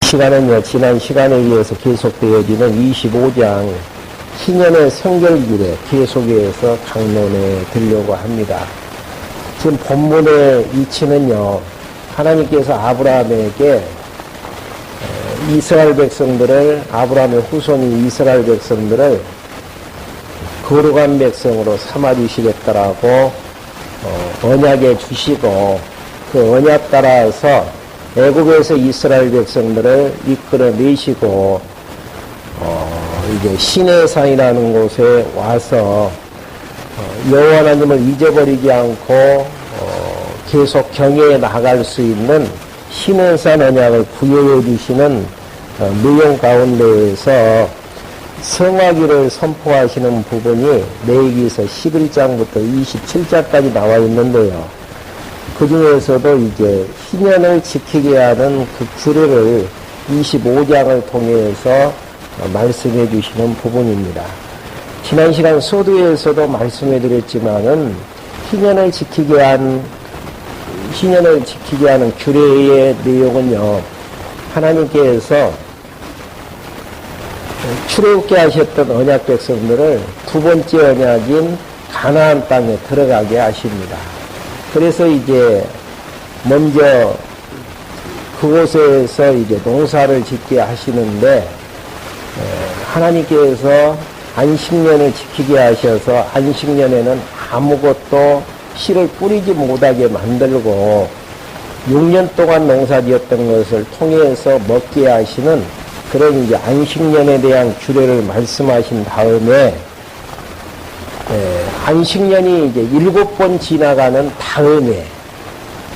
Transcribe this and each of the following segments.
시간은요, 지난 시간에 이어서 계속되어지는 25장 신년의 성결길에 계속해서 강론해 드리려고 합니다. 지금 본문의 이치는요, 하나님께서 아브라함에게 이스라엘 백성들을, 아브라함의 후손이 이스라엘 백성들을 거룩한 백성으로 삼아주시겠다라고 언약해 주시고, 그 언약 따라서 애굽에서 이스라엘 백성들을 이끌어내시고 이제 시내산이라는 곳에 와서 여호와 하나님을 잊어버리지 않고 계속 경외해 나갈 수 있는 시내산 언약을 부여해 주시는 내용 가운데에서 성화기를 선포하시는 부분이 레위기서 11장부터 27장까지 나와 있는데요. 그 중에서도 이제 희년을 지키게 하는 그 규례를 25장을 통해서 말씀해 주시는 부분입니다. 지난 시간 소두에서도 말씀해 드렸지만은 희년을 지키게 하는 규례의 내용은요, 하나님께서 출애굽게 하셨던 언약 백성들을 두 번째 언약인 가나안 땅에 들어가게 하십니다. 그래서 이제 먼저 그곳에서 이제 농사를 짓게 하시는데, 하나님께서 안식년을 지키게 하셔서 안식년에는 아무것도 씨를 뿌리지 못하게 만들고 6년 동안 농사 지었던 것을 통해서 먹게 하시는 그런 이제 안식년에 대한 규례를 말씀하신 다음에, 안식년이 이제 7번 지나가는 다음에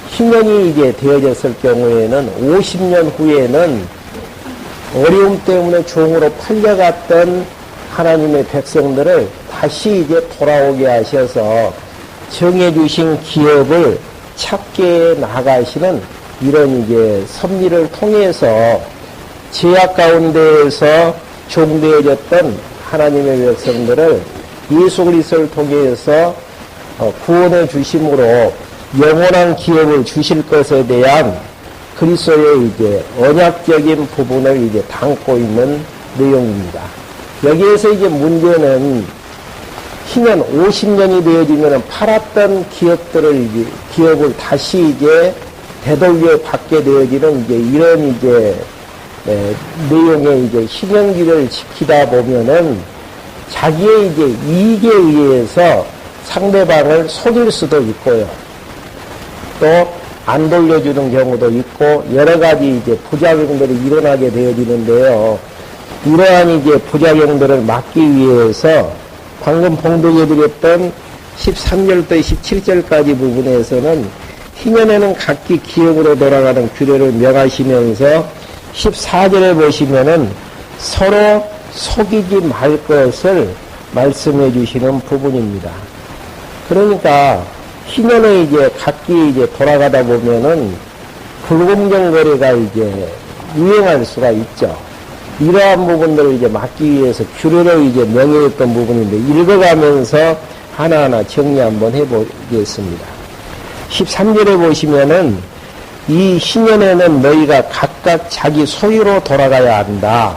희년이 이제 되어졌을 경우에는 50년 후에는 어려움 때문에 종으로 팔려갔던 하나님의 백성들을 다시 이제 돌아오게 하셔서 정해주신 기업을 찾게 나가시는 이런 이제 섭리를 통해서 죄악 가운데에서 종되어졌던 하나님의 백성들을 예수 그리스도를 통해서 구원해 주심으로 영원한 기업을 주실 것에 대한 그리스도의 이제 언약적인 부분을 이제 담고 있는 내용입니다. 여기에서 이제 문제는 희년 50년이 되어지면 팔았던 기업을 다시 이제 되돌려 받게 되어지는 이제 이런 이제 내용의 이제 희년기를 지키다 보면은 자기의 이제 이익에 의해서 상대방을 속일 수도 있고요. 또 안 돌려주는 경우도 있고 여러 가지 이제 부작용들이 일어나게 되어지는데요. 이러한 이제 부작용들을 막기 위해서 방금 봉독해드렸던 13절부터 17절까지 부분에서는 희년에는 각기 기업으로 돌아가는 규례를 명하시면서 14절에 보시면은 서로 속이지 말 것을 말씀해 주시는 부분입니다. 그러니까 희년에 이제 각기 이제 돌아가다 보면은 불공정 거래가 이제 유행할 수가 있죠. 이러한 부분들을 이제 막기 위해서 규례를 이제 명예했던 부분인데 읽어가면서 하나하나 정리 한번 해보겠습니다. 13절에 보시면은 이 희년에는 너희가 각각 자기 소유로 돌아가야 한다.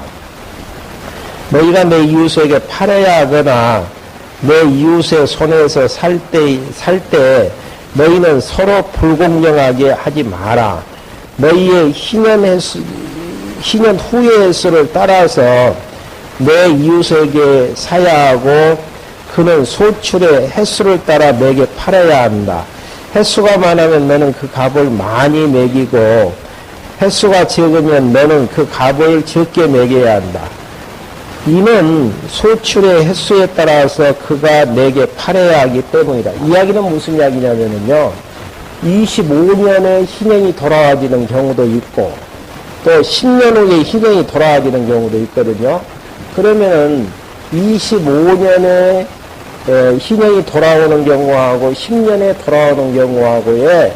너희가 내 이웃에게 팔아야 하거나 내 이웃의 손에서 살 때 너희는 서로 불공정하게 하지 마라. 너희의 희년 후의 횟수를 따라서 내 이웃에게 사야 하고 그는 소출의 횟수를 따라 내게 팔아야 한다. 횟수가 많으면 너는 그 값을 많이 매기고 횟수가 적으면 너는 그 값을 적게 매겨야 한다. 이는 소출의 횟수에 따라서 그가 내게 팔아야 하기 때문이다. 이야기는 무슨 이야기냐면요, 25년에 희년이 돌아와지는 경우도 있고 또 10년 후에 희년이 돌아와지는 경우도 있거든요. 그러면은 25년에 희년이 돌아오는 경우하고 10년에 돌아오는 경우하고의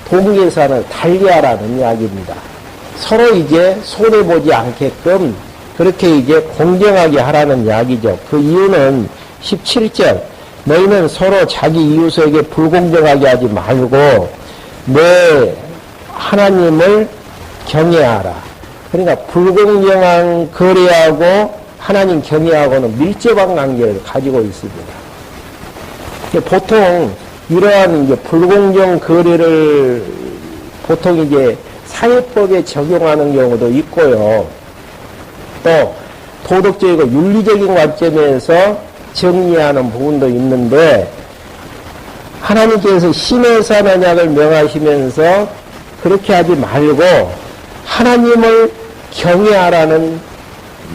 동계산을 달리하라는 이야기입니다. 서로 이제 손해보지 않게끔 그렇게 이제 공정하게 하라는 이야기죠. 그 이유는 17절, 너희는 서로 자기 이웃에게 불공정하게 하지 말고 내 하나님을 경외하라. 그러니까 불공정한 거래하고 하나님 경외하고는 밀접한 관계를 가지고 있습니다. 보통 이러한 이제 불공정 거래를 보통 이제 사회법에 적용하는 경우도 있고요. 또 도덕적이고 윤리적인 관점에서 정리하는 부분도 있는데, 하나님께서 신의 선언약을 명하시면서 그렇게 하지 말고 하나님을 경외하라는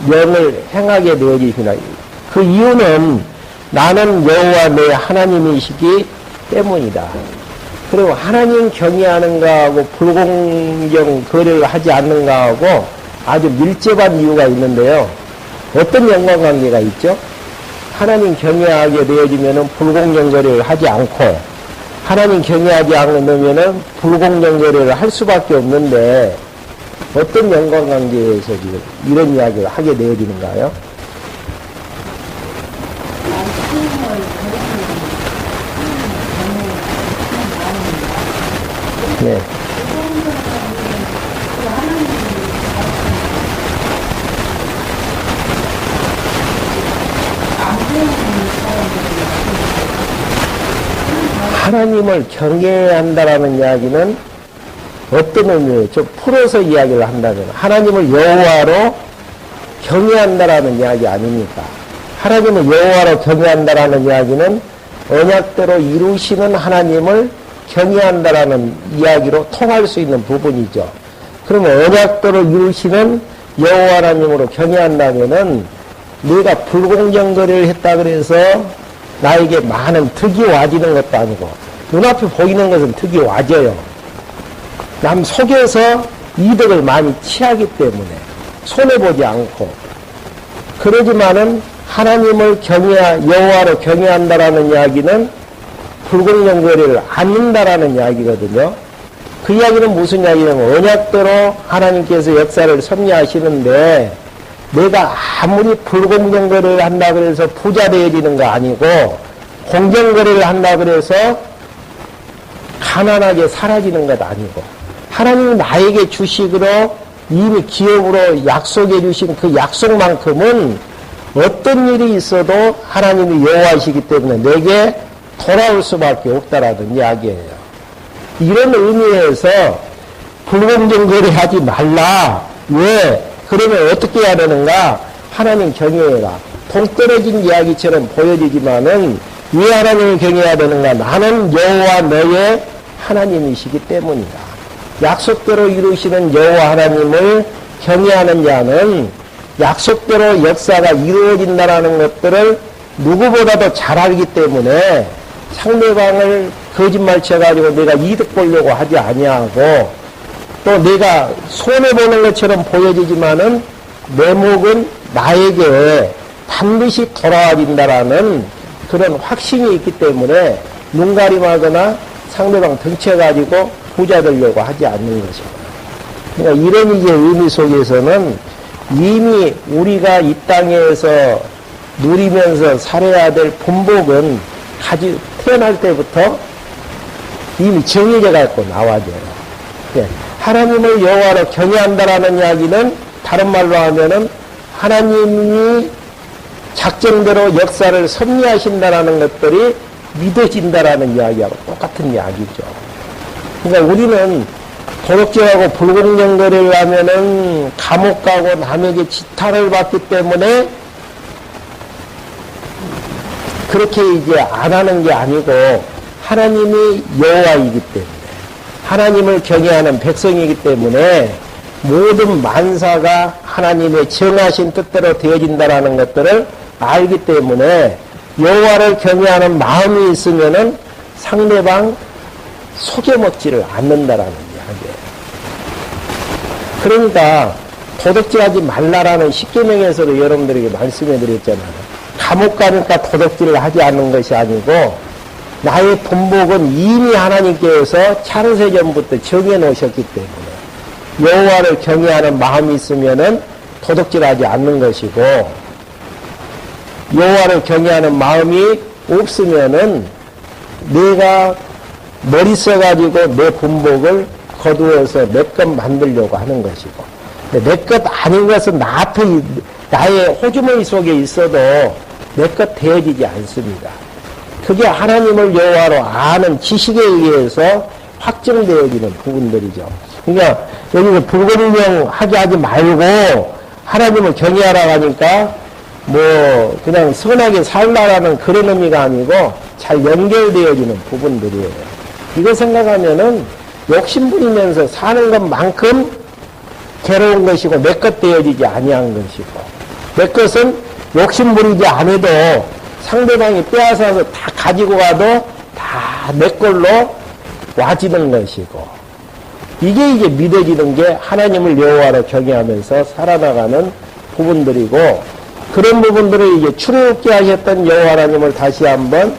명을 행하게 되어지시나. 그 이유는 나는 여호와 내 하나님이시기 때문이다. 그리고 하나님 경외하는 거하고 불공정 거래를 하지 않는 거하고 아주 밀접한 이유가 있는데요. 어떤 연관관계가 있죠? 하나님 경외하게 되어지면은 불공정 거래를 하지 않고, 하나님 경외하지 않으면은 불공정 거래를 할 수밖에 없는데, 어떤 연관관계에서 지금 이런 이야기를 하게 되어지는가요? 네. 하나님을 경외한다라는 이야기는 어떤 의미예요? 좀 풀어서 이야기를 한다면 하나님을 여호와로 경외한다라는 이야기 아닙니까? 하나님을 여호와로 경외한다라는 이야기는 언약대로 이루시는 하나님을 경외한다라는 이야기로 통할 수 있는 부분이죠. 그러면 언약대로 이루시는 여호와 하나님으로 경외한다면은 내가 불공정 거래를 했다 그래서 나에게 많은 득이 와지는 것도 아니고, 눈앞에 보이는 것은 득이 와져요. 남 속에서 이득을 많이 취하기 때문에 손해보지 않고, 그러지만은 하나님을 여호와로 경외한다라는 이야기는 불공정 거래를 않는다라는 이야기거든요. 그 이야기는 무슨 이야기냐면 언약대로 하나님께서 역사를 섭리하시는데 내가 아무리 불공정 거래를 한다 그래서 부자 되어지는 거 아니고, 공정 거래를 한다 그래서 가난하게 사라지는 것 아니고, 하나님이 나에게 주식으로 이미 기업으로 약속해 주신 그 약속만큼은 어떤 일이 있어도 하나님이 여호와이시기 때문에 내게 돌아올 수밖에 없다라는 이야기예요. 이런 의미에서 불공정 거래하지 말라. 왜? 그러면 어떻게 해야 되는가? 하나님 경외해라. 동떨어진 이야기처럼 보여지지만은 왜 하나님을 경외해야 되는가? 나는 여호와 너의 하나님이시기 때문이다. 약속대로 이루시는 여호와 하나님을 경외하는 자는 약속대로 역사가 이루어진다라는 것들을 누구보다도 잘 알기 때문에 상대방을 거짓말 쳐가지고 내가 이득 보려고 하지 아니하고, 또 내가 손해보는 것처럼 보여지지만은 내 목은 나에게 반드시 돌아와진다라는 그런 확신이 있기 때문에 눈가림하거나 상대방 덩쳐가지고 부자 되려고 하지 않는 것입니다. 그러니까 이런 이제 의미 속에서는 이미 우리가 이 땅에서 누리면서 살아야 될 본복은 태어날 때부터 이미 정해져 갖고 나와져요. 예. 하나님을 여호와로 경외한다라는 이야기는 다른 말로 하면은 하나님이 작정대로 역사를 섭리하신다라는 것들이 믿어진다라는 이야기하고 똑같은 이야기죠. 그러니까 우리는 도덕질하고 불공정 거래를 하면은 감옥 가고 남에게 지탄을 받기 때문에 그렇게 이제 안 하는 게 아니고, 하나님이 여호와이기 때문에, 하나님을 경외하는 백성이기 때문에 모든 만사가 하나님의 정하신 뜻대로 되어진다라는 것들을 알기 때문에 여호와를 경외하는 마음이 있으면은 상대방 속여먹지를 않는다라는 이야기예요. 그러니까 도덕질하지 말라라는 십계명에서도 여러분들에게 말씀해 드렸잖아요. 감옥 가니까 도덕질을 하지 않는 것이 아니고 나의 본복은 이미 하나님께서 차르세 전부터 정해 놓으셨기 때문에 여호와를 경외하는 마음이 있으면은 도덕질하지 않는 것이고, 여호와를 경외하는 마음이 없으면은 내가 머리 써가지고 내 본복을 거두어서 내 것 만들려고 하는 것이고, 내 것 아닌 것은 나의 호주머니 속에 있어도 내 것 되어지지 않습니다. 그게 하나님을 여호와로 아는 지식에 의해서 확정되어지는 부분들이죠. 그러니까 여기서 불공명하게 하지 말고 하나님을 경외하라고 하니까 뭐 그냥 선하게 살라라는 그런 의미가 아니고 잘 연결되어지는 부분들이에요. 이거 생각하면은 욕심부리면서 사는 것만큼 괴로운 것이고 내 것 되어지지 아니한 것이고, 내 것은 욕심부리지 않아도 상대방이 빼앗아서 다 가지고 가도 다 내 걸로 와지는 것이고, 이게 이제 믿어지는 게 하나님을 여호와로 경외하면서 살아나가는 부분들이고, 그런 부분들을 이제 출애굽게 하셨던 여호와 하나님을 다시 한번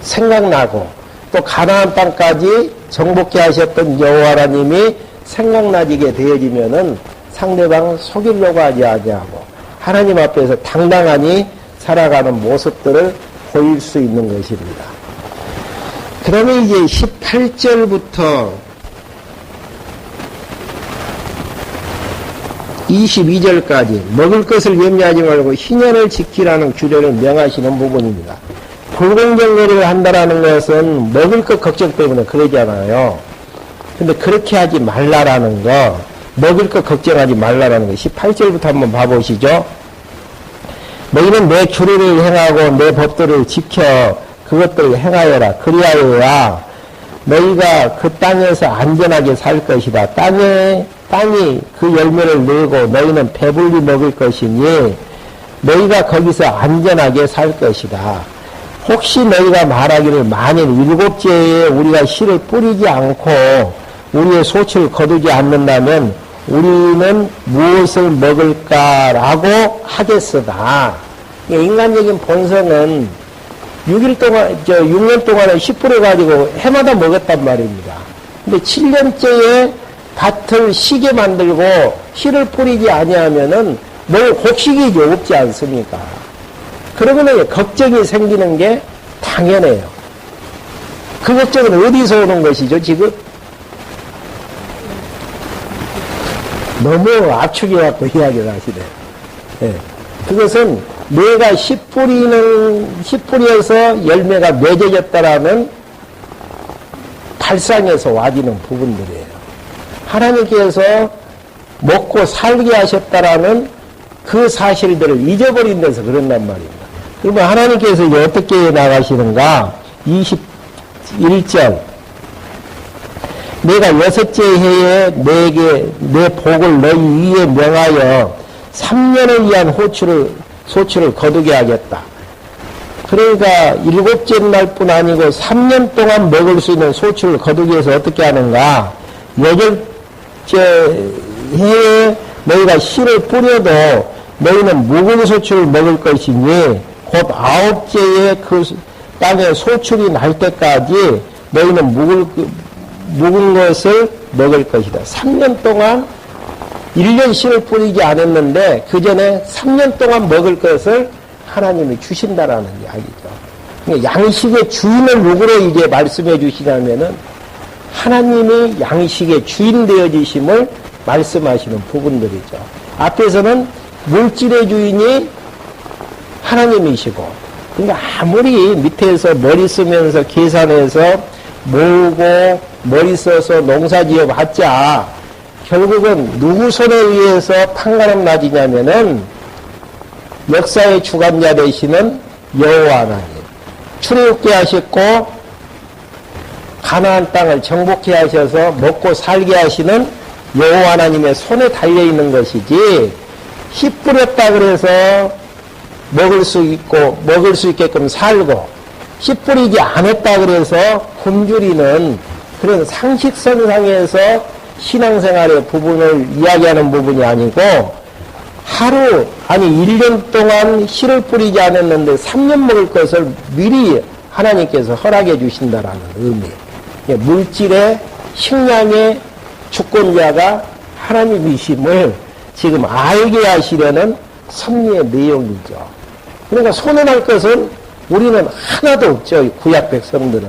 생각나고, 또 가나안 땅까지 정복케 하셨던 여호와 하나님이 생각나지게 되어지면은 상대방을 속이려고 하지 아니하고 하나님 앞에서 당당하니 살아가는 모습들을 보일 수 있는 것입니다. 그러면 이제 18절부터 22절까지 먹을 것을 염려하지 말고 희년을 지키라는 규례를 명하시는 부분입니다. 불공정거리를 한다라는 것은 먹을 것 걱정 때문에 그러잖아요. 근데 그렇게 하지 말라라는 거, 먹을 것 걱정하지 말라라는 거, 18절부터 한번 봐보시죠. 너희는 내 규례를 행하고 내 법도를 지켜 그것들을 행하여라. 그리하여야 너희가 그 땅에서 안전하게 살 것이다. 땅이 그 열매를 내고 너희는 배불리 먹을 것이니 너희가 거기서 안전하게 살 것이다. 혹시 너희가 말하기를 만일 일곱째에 우리가 씨를 뿌리지 않고 우리의 소치를 거두지 않는다면 우리는 무엇을 먹을까라고 하겠으나, 인간적인 본성은 6년 동안에 씨 뿌려가지고 해마다 먹었단 말입니다. 근데 7년째에 밭을 쉬게 만들고 씨를 뿌리지 아니하면은 뭘 곡식이 없지 않습니까? 그러면 걱정이 생기는 게 당연해요. 그 걱정은 어디서 오는 것이죠, 지금? 너무 압축해갖고 이야기를 하시네. 예. 그것은 내가 씨 뿌려서 열매가 맺어졌다라는 발상에서 와지는 부분들이에요. 하나님께서 먹고 살게 하셨다라는 그 사실들을 잊어버린 데서 그런단 말입니다. 그러면 하나님께서 어떻게 나가시는가? 21절. 내가 6째 해에 내 복을 너희 위에 명하여 3년을 위한 소출을 거두게 하겠다. 그러니까 7째 날뿐 아니고 3년 동안 먹을 수 있는 소출을 거두기 위해서 어떻게 하는가? 8째 해에 너희가 씨를 뿌려도 너희는 묵은 소출을 먹을 것이니 곧 9째에 그 땅에 소출이 날 때까지 너희는 묵은 것을 먹을 것이다. 3년 동안 1년 씨를 뿌리지 않았는데 그 전에 3년 동안 먹을 것을 하나님이 주신다라는 이야기죠. 그러니까 양식의 주인을 누구로 이제 말씀해 주시냐면은 하나님이 양식의 주인 되어지심을 말씀하시는 부분들이죠. 앞에서는 물질의 주인이 하나님이시고, 그러니까 아무리 밑에서 머리 쓰면서 계산해서 모으고 머리 써서 농사지어 봤자 결국은 누구 손에 의해서 판가름 나지냐면은 역사의 주관자 되시는 여호와 하나님, 출애굽게 하셨고 가나안 땅을 정복해 하셔서 먹고 살게 하시는 여호와 하나님의 손에 달려 있는 것이지, 씨 뿌렸다 그래서 먹을 수 있게끔 살고 씨 뿌리지 않았다 그래서 굶주리는 그런 상식선상에서 신앙생활의 부분을 이야기하는 부분이 아니고, 1년 동안 씨를 뿌리지 않았는데 3년 먹을 것을 미리 하나님께서 허락해 주신다라는 의미. 물질의 식량의 주권자가 하나님이심을 지금 알게 하시려는 섭리의 내용이죠. 그러니까 손해날 것은 우리는 하나도 없죠. 구약 백성들은.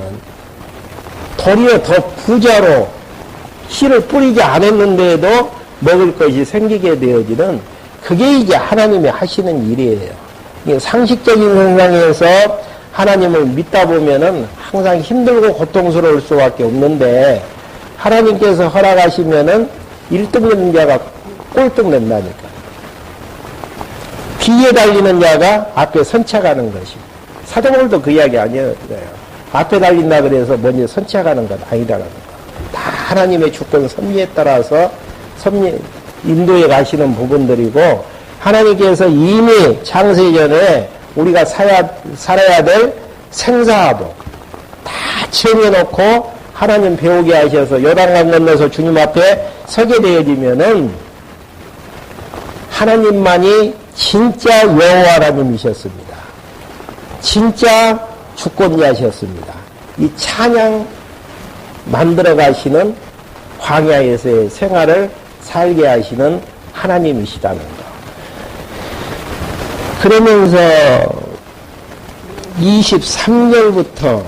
도리어 더 부자로 씨를 뿌리지 않았는데도 먹을 것이 생기게 되어지는 그게 이제 하나님이 하시는 일이에요. 상식적인 세상에서 하나님을 믿다 보면은 항상 힘들고 고통스러울 수밖에 없는데 하나님께서 허락하시면은 1등 되는 자가 꼴등 낸다니까. 뒤에 달리는 자가 앞에 선착하는 것이. 사도바울도 그 이야기 아니에요. 앞에 달린다 그래서 먼저 선착하는 것 아니다라는 거. 다 하나님의 주권 섭리에 따라서 인도에 가시는 부분들이고 하나님께서 이미 창세전에 우리가 살아야 될 생사하복 다 정해놓고 하나님 배우게 하셔서 요단강 건너서 주님 앞에 서게 되어지면은 하나님만이 진짜 여호와 하나님이셨습니다. 진짜 주권자셨습니다. 이 찬양 만들어 가시는 광야에서의 생활을 살게 하시는 하나님이시다는 것. 그러면서 23절부터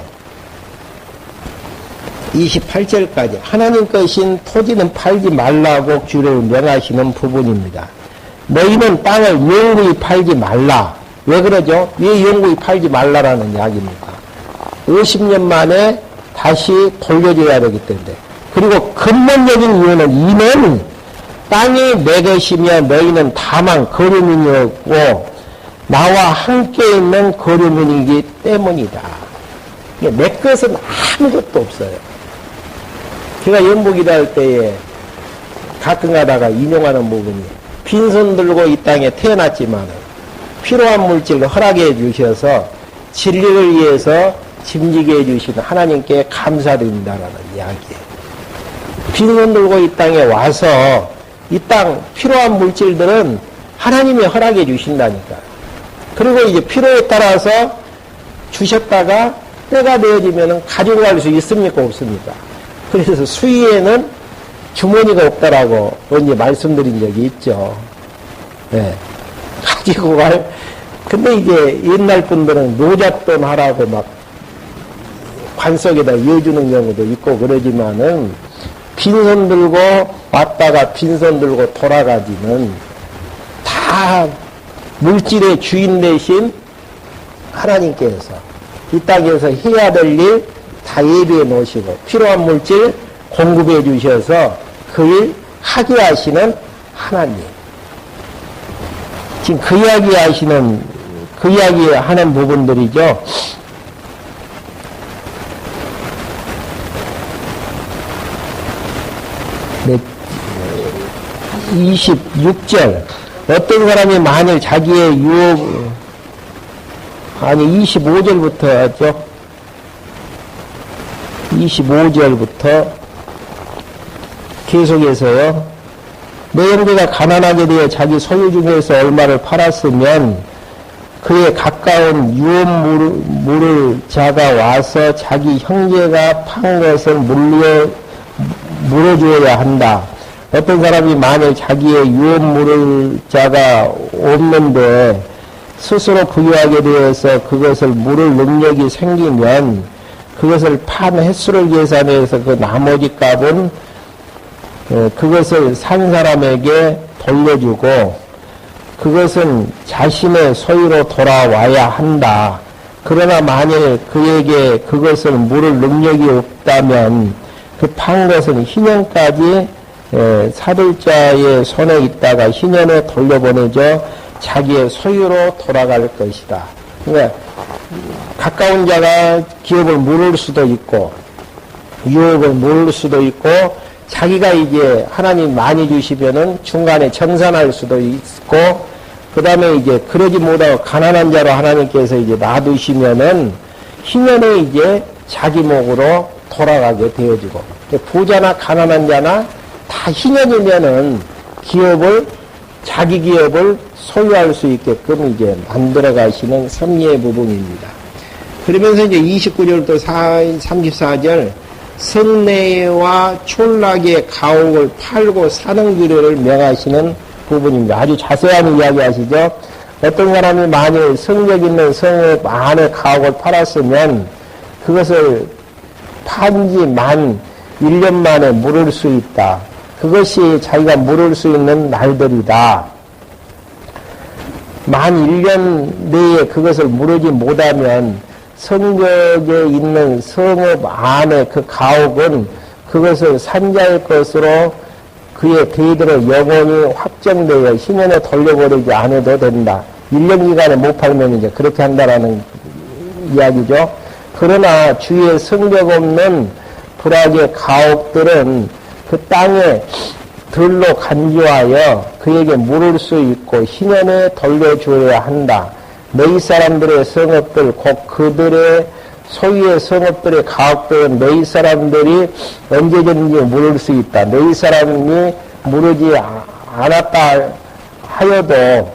28절까지 하나님 것인 토지는 팔지 말라고 주를 명하시는 부분입니다. 너희는 땅을 영구히 팔지 말라. 왜 그러죠? 왜 영구히 팔지 말라라는 이야기입니까? 50년 만에 다시 돌려줘야 되기 때문에. 그리고 근본적인 이유는 이는 땅이 내 것이며 너희는 다만 거류민이었고 나와 함께 있는 거류민이기 때문이다. 내 것은 아무것도 없어요. 제가 연복 일할 때에 가끔 가다가 인용하는 부분이 빈손 들고 이 땅에 태어났지만 필요한 물질을 허락해 주셔서 진리를 위해서 짐지게 해주신 하나님께 감사드린다라는 이야기예요. 빈손 들고 이 땅에 와서 이 땅 필요한 물질들은 하나님이 허락해 주신다니까. 그리고 이제 필요에 따라서 주셨다가 때가 되어지면 가지고 갈 수 있습니까? 없습니까? 그래서 수위에는 주머니가 없다라고 언제 말씀드린 적이 있죠. 네. 가지고 근데 이제 옛날 분들은 노잣돈 하라고 막 관석에다 이어주는 경우도 있고 그러지만은 빈손 들고 왔다가 빈손 들고 돌아가지는 다 물질의 주인 대신 하나님께서 이 땅에서 해야 될 일 다 예비해 놓으시고 필요한 물질 공급해 주셔서 그 일 하게 하시는 하나님. 지금 그 이야기 하는 부분들이죠. 네, 26절. 어떤 사람이 만일 자기의 유혹, 25절부터 하죠. 25절부터 계속해서요. 내 형제가 가난하게 되어 자기 소유 중에서 얼마를 팔았으면 그의 가까운 유업 물을 자가 와서 자기 형제가 판 것을 물어주어야 한다. 어떤 사람이 만일 자기의 유업 물을 자가 없는데 스스로 부유하게 되어서 그것을 물을 능력이 생기면 그것을 판 횟수를 계산해서 그 나머지 값은 그것을 산 사람에게 돌려주고 그것은 자신의 소유로 돌아와야 한다. 그러나 만일 그에게 그것을 물을 능력이 없다면 그 판 것은 희년까지 사들자의 손에 있다가 희년에 돌려보내져 자기의 소유로 돌아갈 것이다. 그러니까 가까운 자가 기업을 물을 수도 있고 유업을 물을 수도 있고 자기가 이제 하나님 많이 주시면은 중간에 정산할 수도 있고 그 다음에 이제 그러지 못하고 가난한 자로 하나님께서 이제 놔두시면은 희년에 이제 자기 목으로 돌아가게 되어지고 부자나 가난한 자나 다 희년이면은 기업을 자기 기업을 소유할 수 있게끔 이제 만들어 가시는 섭리의 부분입니다. 그러면서 이제 29절부터 34절 성내와 촌락의 가옥을 팔고 사는 규례를 명하시는 부분입니다. 아주 자세한 이야기 하시죠. 어떤 사람이 만일 성벽 있는 성읍 안에 가옥을 팔았으면 그것을 판지 만 1년 만에 물을 수 있다. 그것이 자기가 물을 수 있는 날들이다. 만 1년 내에 그것을 물으지 못하면 성벽에 있는 성읍 안에 그 가옥은 그것을 산자의 것으로 그의 대대로 영원히 확정되어 희년에 돌려버리지 않아도 된다. 1년 기간에 못 팔면 이제 그렇게 한다라는 이야기죠. 그러나 주위에 성벽 없는 불악의 가옥들은 그 땅에 들로 간주하여 그에게 물을 수 있고 희년에 돌려주어야 한다. 너희 사람들의 성읍들 곧 그들의 소유의 성읍들의 가옥들은 너희 사람들이 언제든지 물을 수 있다. 너희 사람이 물으지 않았다 하여도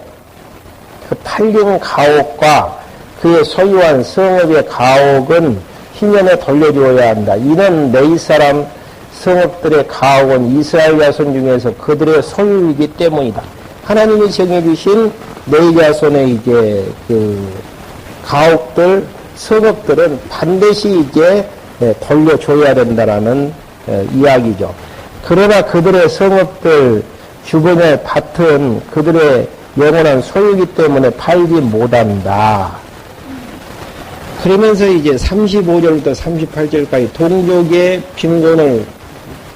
그 팔린 가옥과 그의 소유한 성읍의 가옥은 희년에 돌려주어야 한다. 이는 너희 사람 성읍들의 가옥은 이스라엘 자손 중에서 그들의 소유이기 때문이다. 하나님이 정해주신 너희 자손의 이제 그 가옥들, 성읍들은 반드시 이제 돌려줘야 된다라는 이야기죠. 그러나 그들의 성읍들 주변의 밭은 그들의 영원한 소유이기 때문에 팔지 못한다. 그러면서 이제 35절부터 38절까지 동족의 빈곤을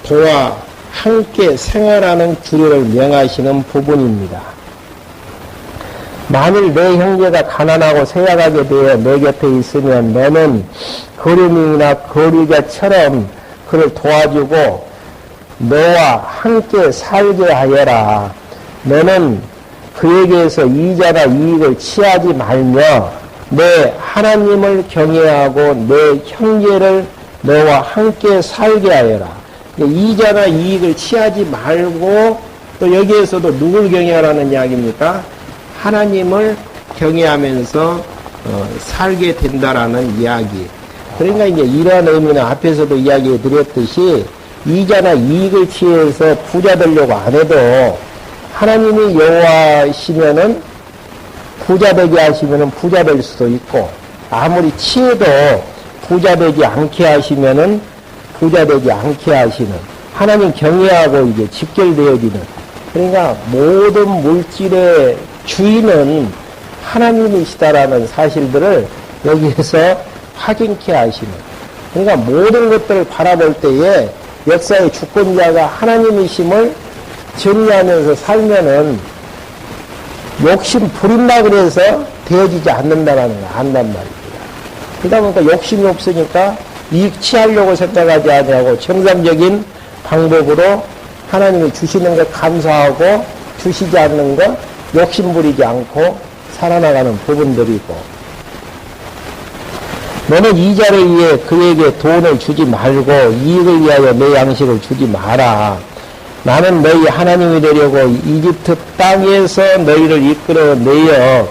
도와 함께 생활하는 규례를 명하시는 부분입니다. 만일 내 형제가 가난하고 쇠약하게 되어 내 곁에 있으면 너는 거류민이나 거류자처럼 그를 도와주고 너와 함께 살게 하여라. 너는 그에게서 이자나 이익을 취하지 말며 내 하나님을 경외하고 내 형제를 너와 함께 살게 하여라. 이자나 이익을 취하지 말고 또 여기에서도 누굴 경외하라는 이야기입니까? 하나님을 경외하면서 살게 된다라는 이야기. 그러니까 이제 이러한 의미는 앞에서도 이야기해 드렸듯이 이자나 이익을 취해서 부자 되려고 안 해도 하나님이 여호와시면은 부자 되게 하시면은 부자 될 수도 있고 아무리 취해도 부자 되지 않게 하시면은 부자 되지 않게 하시는 하나님 경외하고 이제 직결되어지는 그러니까 모든 물질의 주인은 하나님이시다라는 사실들을 여기에서 확인케 하시는 그러니까 모든 것들을 바라볼 때에 역사의 주권자가 하나님이심을 정리하면서 살면은 욕심 부린다 그래서 되어지지 않는다라는 걸 안단 말입니다. 그러다 보니까 욕심이 없으니까 이익 취하려고 생각하지 아니하고 정상적인 방법으로 하나님이 주시는 것 감사하고 주시지 않는 것 욕심 부리지 않고 살아나가는 부분들이고 너는 이자를 위해 그에게 돈을 주지 말고 이익을 위하여 내 양식을 주지 마라. 나는 너희 하나님이 되려고 이집트 땅에서 너희를 이끌어 내어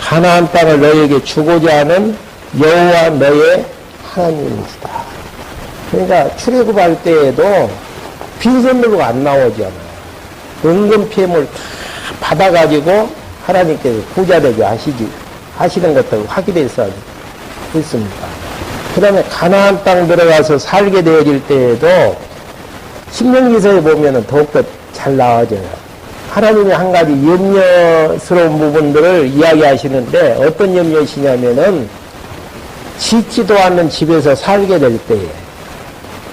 가나안 땅을 너희에게 주고자 하는 여호와 너의 하나님이시다. 그러니까 출애굽할 때에도 빈손 들고 안 나오잖아요. 은근 피해물 다 받아가지고 하나님께서 부자 되게 하시는 것들 확인해서 있습니다. 그 다음에 가나안 땅 들어가서 살게 되어질 때에도 신명기서에 보면은 더욱더 잘 나와져요. 하나님이 한 가지 염려스러운 부분들을 이야기하시는데 어떤 염려시냐면은 짓지도 않는 집에서 살게 될 때에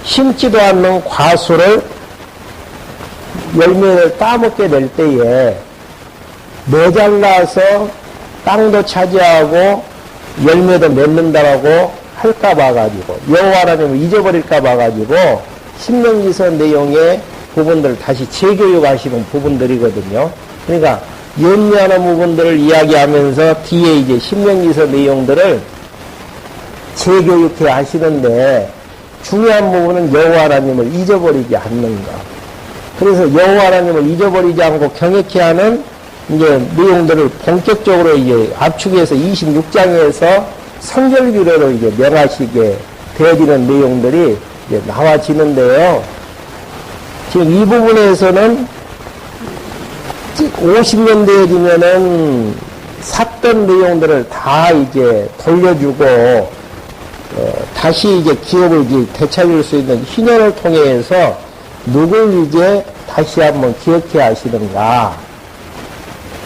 심지도 않는 과수를 열매를 따먹게 될 때에 매장나서 땅도 차지하고 열매도 맺는다라고 할까 봐가지고 여호와 하나님을 잊어버릴까 봐가지고 신명기서 내용의 부분들을 다시 재교육하시는 부분들이거든요. 그러니까 염려하는 부분들을 이야기하면서 뒤에 이제 신명기서 내용들을 재교육해 하시는데 중요한 부분은 여호와 하나님을 잊어버리지 않는 것. 그래서 여호와 하나님을 잊어버리지 않고 경외케 하는 이제 내용들을 본격적으로 이제 압축해서 26장에서 성결규례로 이제 명하시게 되어지는 내용들이 이제 나와지는데요. 지금 이 부분에서는 50년 되어지면은 샀던 내용들을 다 이제 돌려주고 다시 이제 기업을 이제 되찾을 수 있는 희년을 통해서 누굴 이제 다시 한번 기억해 하시는가?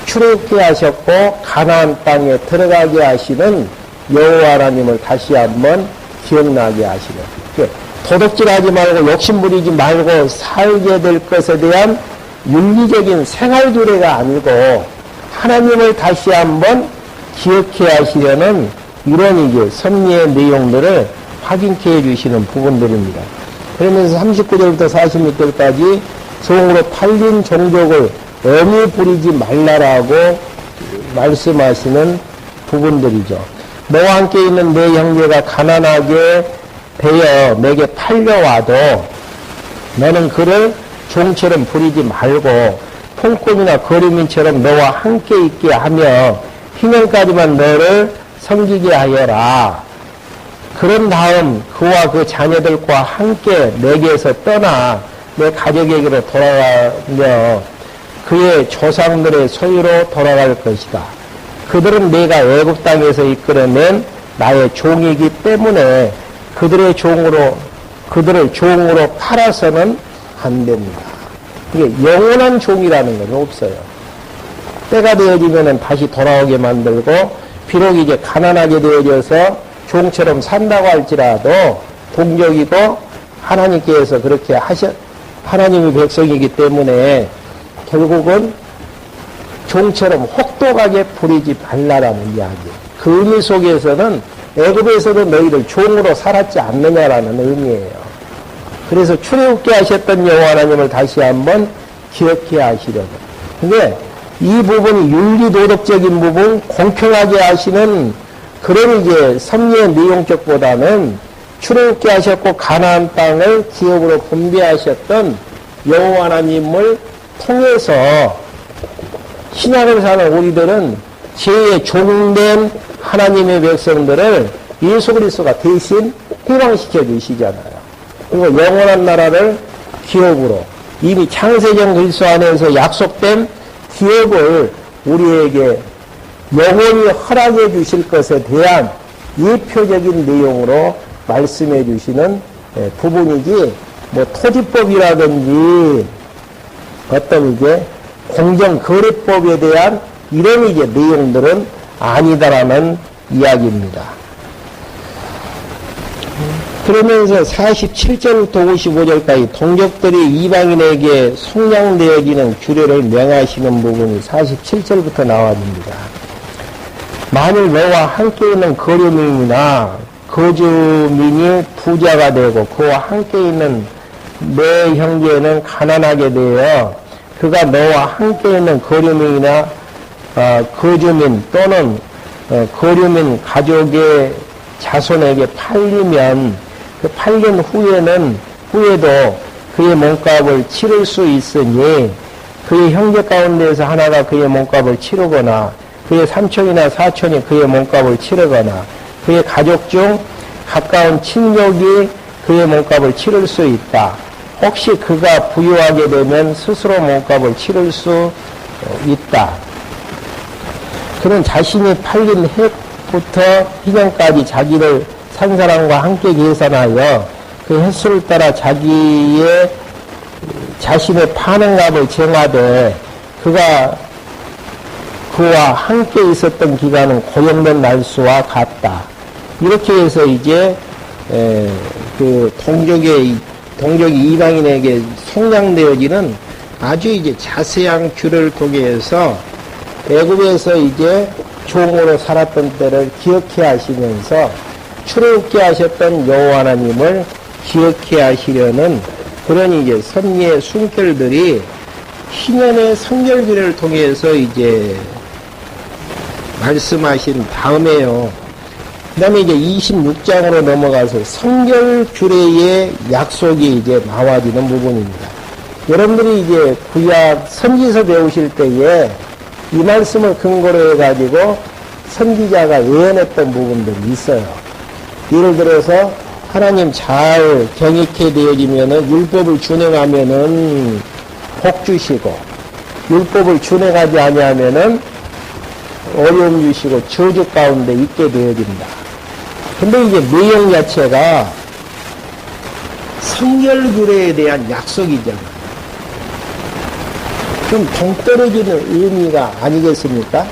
출애굽게 하셨고 가나안 땅에 들어가게 하시는 여호와 하나님을 다시 한번 기억나게 하시는. 도둑질하지 말고 욕심 부리지 말고 살게 될 것에 대한 윤리적인 생활 규례가 아니고 하나님을 다시 한번 기억해 하시려는 이런 이제 섭리의 내용들을 확인케 해주시는 부분들입니다. 그러면서 39절부터 46절까지 종으로 팔린 종족을 엄히 부리지 말라라고 말씀하시는 부분들이죠. 너와 함께 있는 내 형제가 가난하게 되어 내게 팔려와도 너는 그를 종처럼 부리지 말고 통꾼이나 거류민처럼 너와 함께 있게 하며 희년까지만 너를 섬기게 하여라. 그런 다음 그와 그 자녀들과 함께 내게서 떠나 내 가족에게로 돌아가며 그의 조상들의 소유로 돌아갈 것이다. 그들은 내가 애굽 땅에서 이끌어낸 나의 종이기 때문에 그들을 종으로 팔아서는 안 됩니다. 이게 영원한 종이라는 건 없어요. 때가 되어지면 다시 돌아오게 만들고 비록 이제 가난하게 되어져서 종처럼 산다고 할지라도 동족이고 하나님께서 그렇게 하나님의 백성이기 때문에 결국은 종처럼 혹독하게 부리지 말라라는 이야기예요. 그 의미 속에서는 애굽에서도 너희들 종으로 살았지 않느냐라는 의미예요. 그래서 출애굽게 하셨던 여호와 하나님을 다시 한번 기억해 하시려고. 근데 이 부분이 윤리도덕적인 부분, 공평하게 하시는 그런 이제 섭리의 내용적보다는 출애굽게 하셨고 가나안 땅을 기업으로 분배하셨던 여호와 하나님을 통해서 신약을 사는 우리들은 제 종된 하나님의 백성들을 예수 그리스도가 대신 해방시켜 주시잖아요. 그리고 영원한 나라를 기업으로 이미 창세전 그리스도 안에서 약속된 기업을 우리에게 영원히 허락해 주실 것에 대한 예표적인 내용으로 말씀해 주시는 부분이지, 뭐 토지법이라든지 어떤 이제 공정거래법에 대한 이런 이제 내용들은 아니다라는 이야기입니다. 그러면서 47절부터 55절까지 동족들이 이방인에게 속량되어지는 규례를 명하시는 부분이 47절부터 나와집니다. 만일 너와 함께 있는 거류민이나 거주민이 부자가 되고 그와 함께 있는 내 형제는 가난하게 되어 그가 너와 함께 있는 거류민이나 거주민 또는 거류민 가족의 자손에게 팔리면 그 팔린 후에도 그의 몸값을 치를 수 있으니 그의 형제 가운데에서 하나가 그의 몸값을 치르거나 그의 삼촌이나 사촌이 그의 몸값을 치르거나 그의 가족 중 가까운 친족이 그의 몸값을 치를 수 있다. 혹시 그가 부유하게 되면 스스로 몸값을 치를 수 있다. 그는 자신이 팔린 해부터 희년까지 자기를 산 사람과 함께 계산하여 그 횟수를 따라 자신의 파는 값을 정하되 그와 함께 있었던 기간은 고용된 날수와 같다. 이렇게 해서 이제 그 동족이 이방인에게 속량되어지는 아주 이제 자세한 규례를 통해서 애굽에서 이제 종으로 살았던 때를 기억해 하시면서 출애굽게 하셨던 여호와 하나님을 기억해 하시려는 그런 이제 섭리의 순결들이 희년의 성결규례를 통해서 이제 말씀하신 다음에요. 그 다음에 이제 26장으로 넘어가서 성결규례의 약속이 이제 나와지는 부분입니다. 여러분들이 이제 구약 선지서 배우실 때에 이 말씀을 근거로 해가지고 선지자가 예언했던 부분들이 있어요. 예를 들어서 하나님 잘 경익해 되어지면은 율법을 준행하면은 복 주시고 율법을 준행하지 아니하면은 어려움 주시고 저주 가운데 있게 되어진다. 근데 이제 내용 자체가 성결규례에 대한 약속이잖아. 좀 동떨어지는 의미가 아니겠습니까?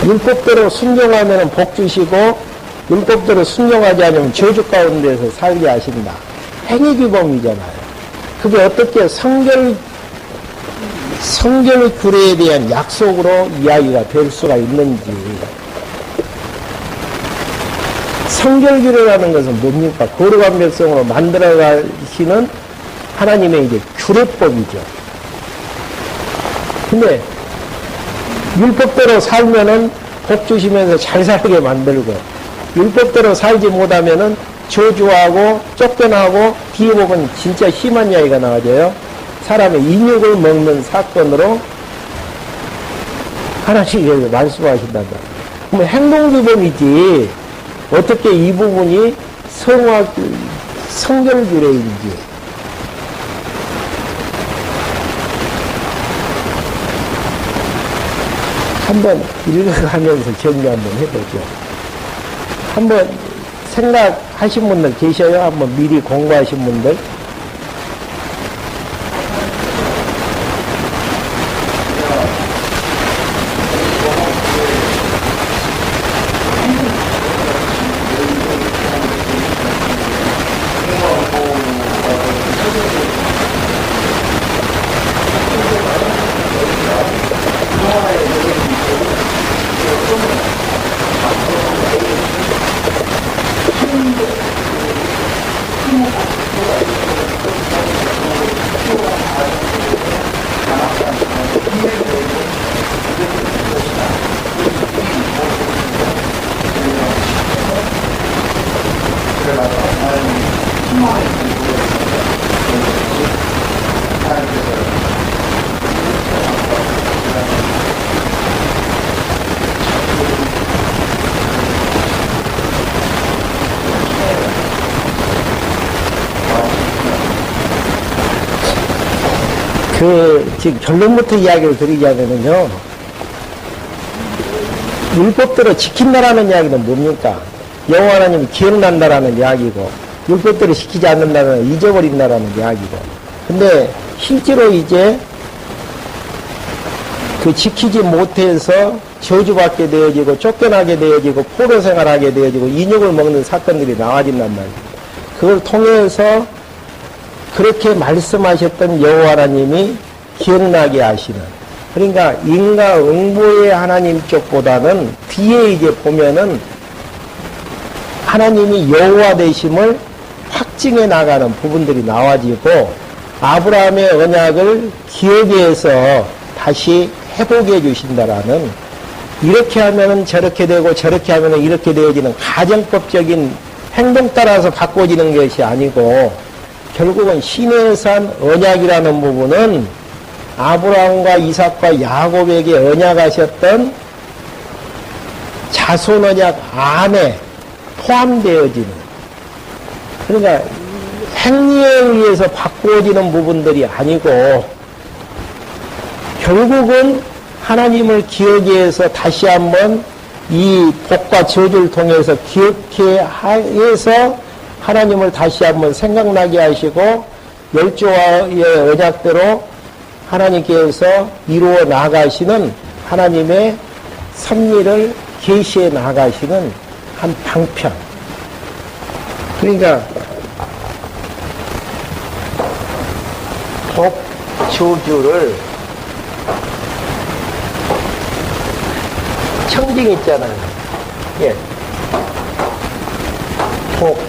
율법대로 순종하면 복 주시고 율법대로 순종하지 않으면 저주 가운데서 살게 하신다. 행위규범이잖아요. 그게 어떻게 성결규례에 대한 약속으로 이야기가 될 수가 있는지. 성결규례라는 것은 뭡니까? 거룩한 백성으로 만들어가시는 하나님의 이제 규례법이죠. 근데 율법대로 살면은 복 주시면서 잘 살게 만들고 율법대로 살지 못하면은 저주하고 쫓겨나고 뒤에 보면 진짜 심한 이야기가 나와져요. 사람의 인육을 먹는 사건으로 하나님께서 말씀하신단다. 그러면 행동규범이지 어떻게 이 부분이 성결규례인지. 한번 읽어가면서 정리 한번 해보죠. 한번 생각하신 분들 계셔요? 한번 미리 공부하신 분들? 지금 결론부터 이야기를 드리자면요. 율법대로 지킨다라는 이야기는 뭡니까? 여호와 하나님이 기억난다라는 이야기고, 율법대로 지키지 않는다는 잊어버린다라는 이야기고. 근데 실제로 이제 그 지키지 못해서 저주받게 되어지고, 쫓겨나게 되어지고, 포로 생활하게 되어지고, 인육을 먹는 사건들이 나와진단 말이에요. 그걸 통해서 그렇게 말씀하셨던 여호와 하나님이 기억나게 하시는, 그러니까 인과응보의 하나님 쪽보다는 뒤에 이제 보면은 하나님이 여호와 되심을 확증해 나가는 부분들이 나와지고, 아브라함의 언약을 기억해서 다시 회복해 주신다라는, 이렇게 하면은 저렇게 되고 저렇게 하면은 이렇게 되어지는 가정법적인 행동 따라서 바꿔지는 것이 아니고, 결국은 신의 산 언약이라는 부분은 아브라함과 이삭과 야곱에게 언약하셨던 자손 언약 안에 포함되어지는, 그러니까 행위에 의해서 바꾸어지는 부분들이 아니고, 결국은 하나님을 기억해서 다시 한번 이 복과 저주를 통해서 기억해 해서 하나님을 다시 한번 생각나게 하시고, 열조와의 언약대로 하나님께서 이루어 나가시는 하나님의 섭리를 계시해 나가시는 한 방편. 그러니까 복, 저주를 청징 있잖아요. 예. 복,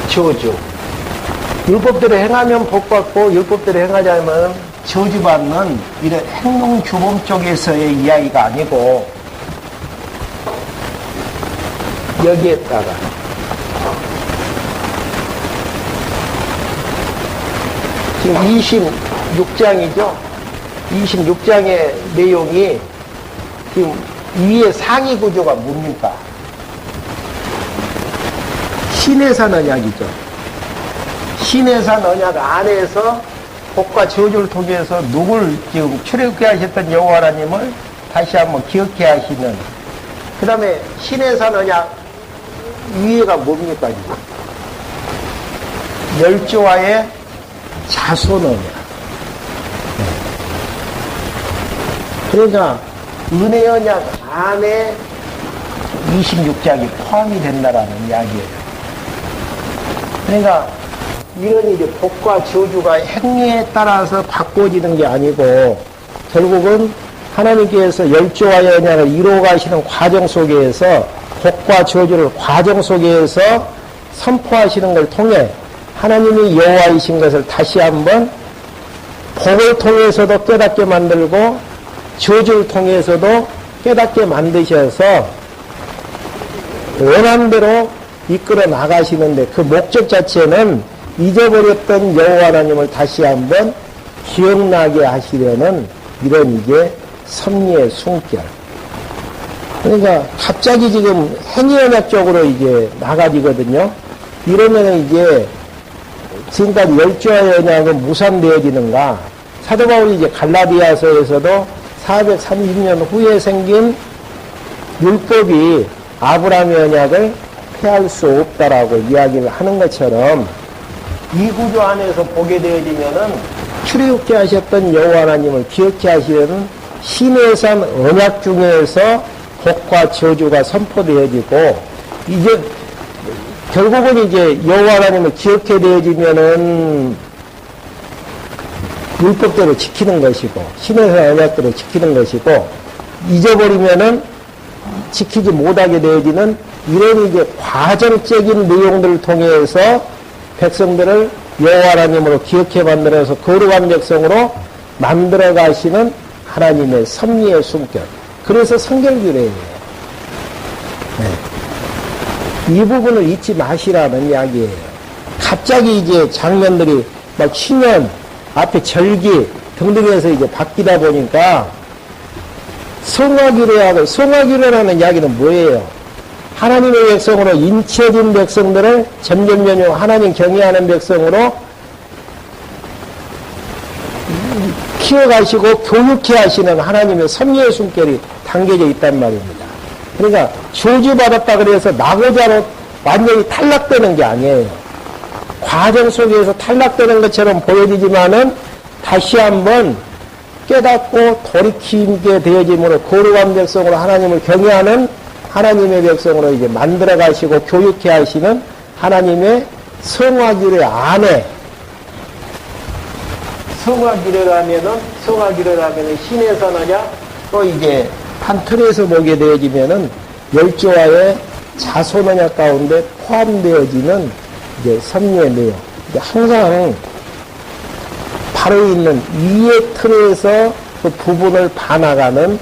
저주. 율법대로 행하면 복받고 율법대로 행하지 않으면 저주받는 이런 행동 규범 쪽에서의 이야기가 아니고, 여기에다가 지금 26장이죠. 26장의 내용이 지금 위에 상위 구조가 뭡니까? 신의 산 언약이죠. 신의 산 언약 안에서 복과 저주를 통해서 누굴 지금 출애굽게 하셨던 여호와 하나님을 다시 한번 기억해 하시는 그 다음에 신해산 언약 위에가 뭡니까, 지금? 열조와의 자손 언약. 그러니까 은혜 언약 안에 26장이 포함이 된다라는 이야기예요. 그러니까 이런 이제 복과 저주가 행위에 따라서 바꿔지는 게 아니고 결국은 하나님께서 열조와의 언약을 이루어 가시는 과정 속에서 복과 저주를 과정 속에서 선포하시는 걸 통해 하나님이 여호와이신 것을 다시 한번 복을 통해서도 깨닫게 만들고 저주를 통해서도 깨닫게 만드셔서 원한대로 이끌어 나가시는데 그 목적 자체는 잊어버렸던 여호와 하나님을 다시 한번 기억나게 하시려는 이런 이게 섭리의 숨결. 그러니까 갑자기 지금 행위언약 쪽으로 이제 나가지거든요. 이러면 이제 지금까지 열조와의 언약은 무산되어지는가? 사도 바울이 이제 갈라디아서에서도 430년 후에 생긴 율법이 아브라함의 언약을 폐할 수 없다라고 이야기를 하는 것처럼 이 구조 안에서 보게 되어지면은 출애굽게 하셨던 여호와 하나님을 기억케 하시려는 시내산 언약 중에서 복과 저주가 선포되어지고 이제 결국은 이제 여호와 하나님을 기억해 되어지면은 율법대로 지키는 것이고 시내산 언약대로 지키는 것이고 잊어버리면은 지키지 못하게 되어지는 이런 이제 과정적인 내용들을 통해서 백성들을 여호와 하나님으로 기억해 만들어서 거룩한 백성으로 만들어 가시는 하나님의 섭리의 숨결. 그래서 성결규례예요. 네. 이 부분을 잊지 마시라는 이야기예요. 갑자기 이제 장면들이 막 신년 앞에 절기 등등해서 이제 바뀌다 보니까 성화규례라는 이야기는 뭐예요? 하나님의 백성으로 인쳐진 백성들을 점점점 하나님 경외하는 백성으로 키워가시고 교육해 하시는 하나님의 섭리의 숨결이 담겨져 있단 말입니다. 그러니까 저주받았다 그래서 낙오자로 완전히 탈락되는 게 아니에요. 과정 속에서 탈락되는 것처럼 보여지지만은 다시 한번 깨닫고 돌이키게 되어짐으로 거룩한 백성으로 하나님을 경외하는 하나님의 백성으로 이제 만들어 가시고 교육해 하시는 하나님의 성화규례 안에 성화규례라면은 신해산 언약 또 이제 한 틀에서 보게 되어지면은 열조와의 자손 언약 가운데 포함되어지는 이제 섭리의 내용. 이제 항상 바로 있는 위의 틀에서 그 부분을 봐나가는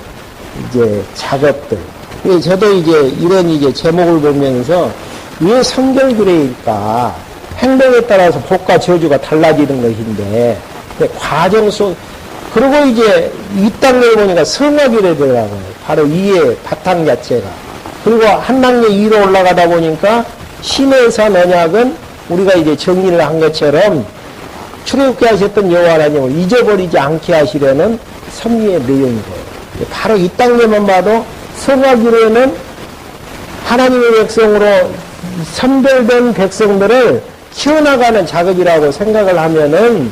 이제 작업들. 저도 이제 이런 이제 제목을 보면서 왜 성결규례일까? 행동에 따라서 복과 저주가 달라지는 것인데, 과정 속, 그리고 이제 이 단계에 보니까 성화규례더라고요. 바로 위의 바탕 자체가. 그리고 한 단계 위로 올라가다 보니까 신해산 언약은 우리가 이제 정리를 한 것처럼 출애굽게 하셨던 여호와 하나님을 잊어버리지 않게 하시려는 섭리의 내용인 거예요. 바로 이 단계만 봐도 성화규례는 하나님의 백성으로 선별된 백성들을 키워나가는 작업이라고 생각을 하면은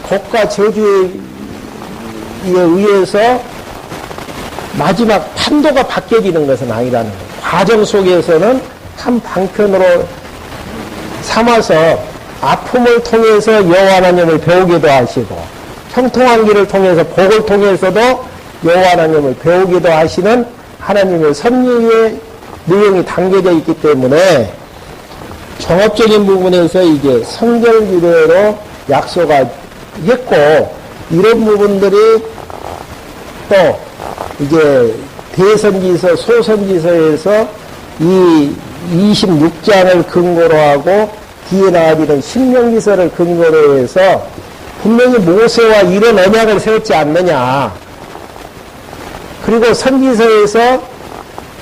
복과 저주에 의해서 마지막 판도가 바뀌어지는 것은 아니라는 거예요. 과정 속에서는 한 방편으로 삼아서 아픔을 통해서 여호와 하나님을 배우기도 하시고 형통한 길을 통해서 복을 통해서도 여호와 하나님을 배우기도 하시는 하나님의 섭리의 내용이 담겨져 있기 때문에 종합적인 부분에서 이제 성결규례로 약속했고 이런 부분들이 또 이제 대선지서, 소선지서에서 이 26장을 근거로 하고 뒤에 나아지는 신명기서를 근거로 해서 분명히 모세와 이런 언약을 세웠지 않느냐. 그리고 선지서에서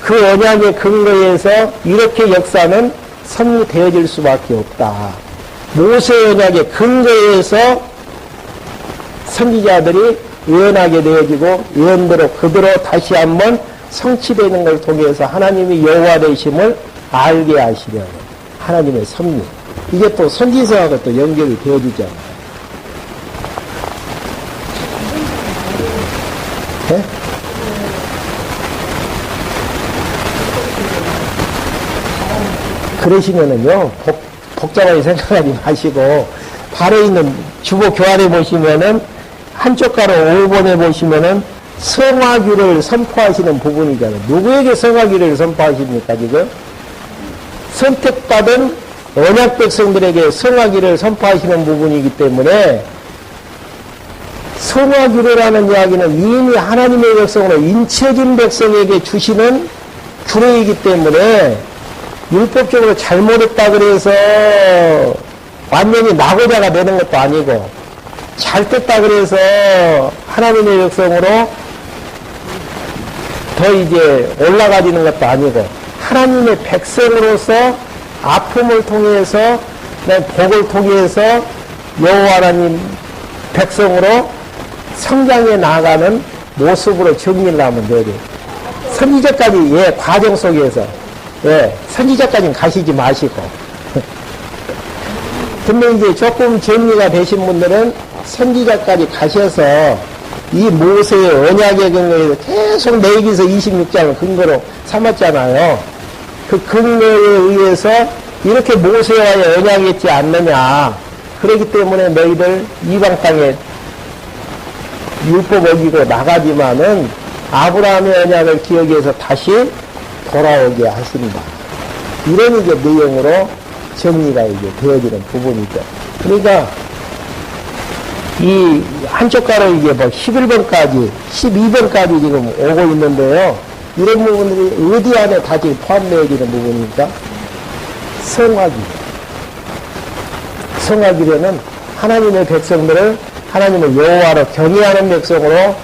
그 언약의 근거에서 이렇게 역사는 성립되어질 수밖에 없다. 모세 언약의 근거에서 선지자들이 예언하게 되어지고 예언대로 그대로 다시 한번 성취되는 걸 통해서 하나님이 여호와 되심을 알게 하시려는 하나님의 섭리. 이게 또 선지서하고 또 연결이 되어지잖아요. 네? 그러시면은요, 복잡하게 생각하지 마시고, 발에 있는 주보 교환해 보시면은, 한쪽 가로 5번에 보시면은, 성화기를 선포하시는 부분이잖아요. 누구에게 성화기를 선포하십니까, 지금? 선택받은 언약 백성들에게 성화기를 선포하시는 부분이기 때문에, 성화기라는 이야기는 이미 하나님의 백성으로 인쳐진 백성에게 주시는 규례이기 때문에, 율법적으로 잘못했다 그래서 완전히 낙오자가 되는 것도 아니고, 잘 됐다 그래서 하나님의 백성으로 더 이제 올라가지는 것도 아니고, 하나님의 백성으로서 아픔을 통해서, 복을 통해서 여호와 하나님 백성으로 성장해 나가는 모습으로 정리를 하면 돼요. 선지자까지, 예, 과정 속에서. 예, 선지자까지는 가시지 마시고. 근데 이제 조금 정리가 되신 분들은 선지자까지 가셔서 이 모세의 언약의 근거에서 계속 레위기서 26장을 근거로 삼았잖아요. 그 근거에 의해서 이렇게 모세와의 언약이 있지 않느냐. 그렇기 때문에 너희들 이방 땅에 율법 어기고 나가지만은 아브라함의 언약을 기억해서 다시 돌아오게 하신다. 이런 이제 내용으로 정리가 이제 되어지는 부분이죠. 그러니까 이 한쪽 가로 이게 뭐 11번까지, 12번까지 지금 오고 있는데요. 이런 부분들이 어디 안에 다 지금 포함되어지는 부분이니까 성화기. 성화기에는 하나님의 백성들을 하나님의 여호와로 경외하는 백성으로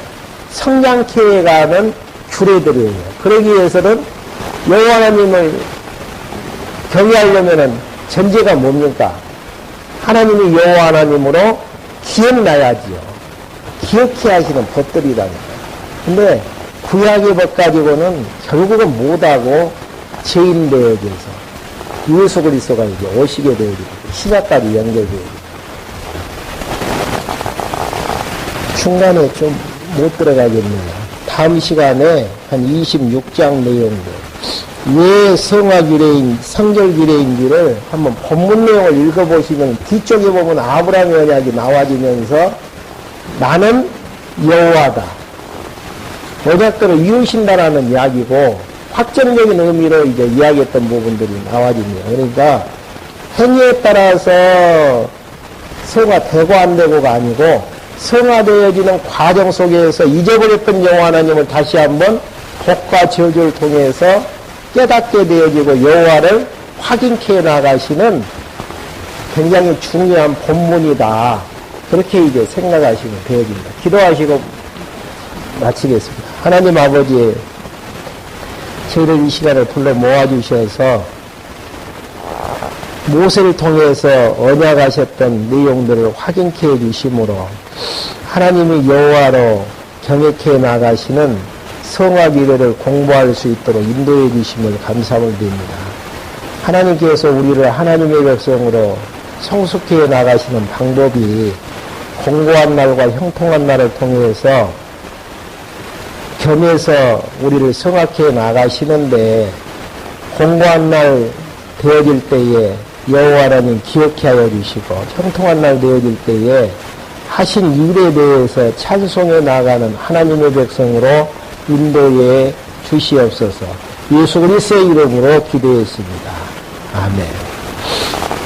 성장케 해가는 규례들이에요. 그러기 위해서는 여호와 하나님을 경외하려면은 전제가 뭡니까? 하나님이 여호와 하나님으로 기억나야지요. 기억해 하시는 법들이라니까. 근데 구약의 법 가지고는 결국은 못하고 죄인 되어져서 예수 그리스도가 이제 오시게 되어지고 신약까지 연결되어지고 중간에 좀 못 들어가겠네요. 다음 시간에 한 26장 내용들 왜 성화규례인 성결규례인지를 한번 본문 내용을 읽어보시면 뒤쪽에 보면 아브라함의 언약이 나와지면서 나는 여호와다. 언약들을 이루신다라는 이야기고 확정적인 의미로 이제 이야기했던 부분들이 나와집니다. 그러니까 행위에 따라서 성화되고 안 되고가 아니고 성화되어지는 과정 속에서 잊어버렸던 여호와 하나님을 다시 한번 복과 저주를 통해서 깨닫게 되어지고 여호와를 확인케 나가시는 굉장히 중요한 본문이다. 그렇게 이제 생각하시면 되어집니다. 기도하시고 마치겠습니다. 하나님 아버지, 저희를 이 시간에 불러 모아주셔서 모세를 통해서 언약하셨던 내용들을 확인케 해주심으로 하나님이 여호와로 경외케 나가시는 성화기례를 공부할 수 있도록 인도해 주심을 감사를 드립니다. 하나님께서 우리를 하나님의 백성으로 성숙해 나가시는 방법이 공고한 날과 형통한 날을 통해서 겸해서 우리를 성악해 나가시는데 공고한 날 되어질 때에 여호와 하나님 기억해 하여 주시고 형통한 날 되어질 때에 하신 일에 대해서 찬송해 나가는 하나님의 백성으로 인도해 주시옵소서. 예수 그리스도의 이름으로 기도했습니다. 아멘.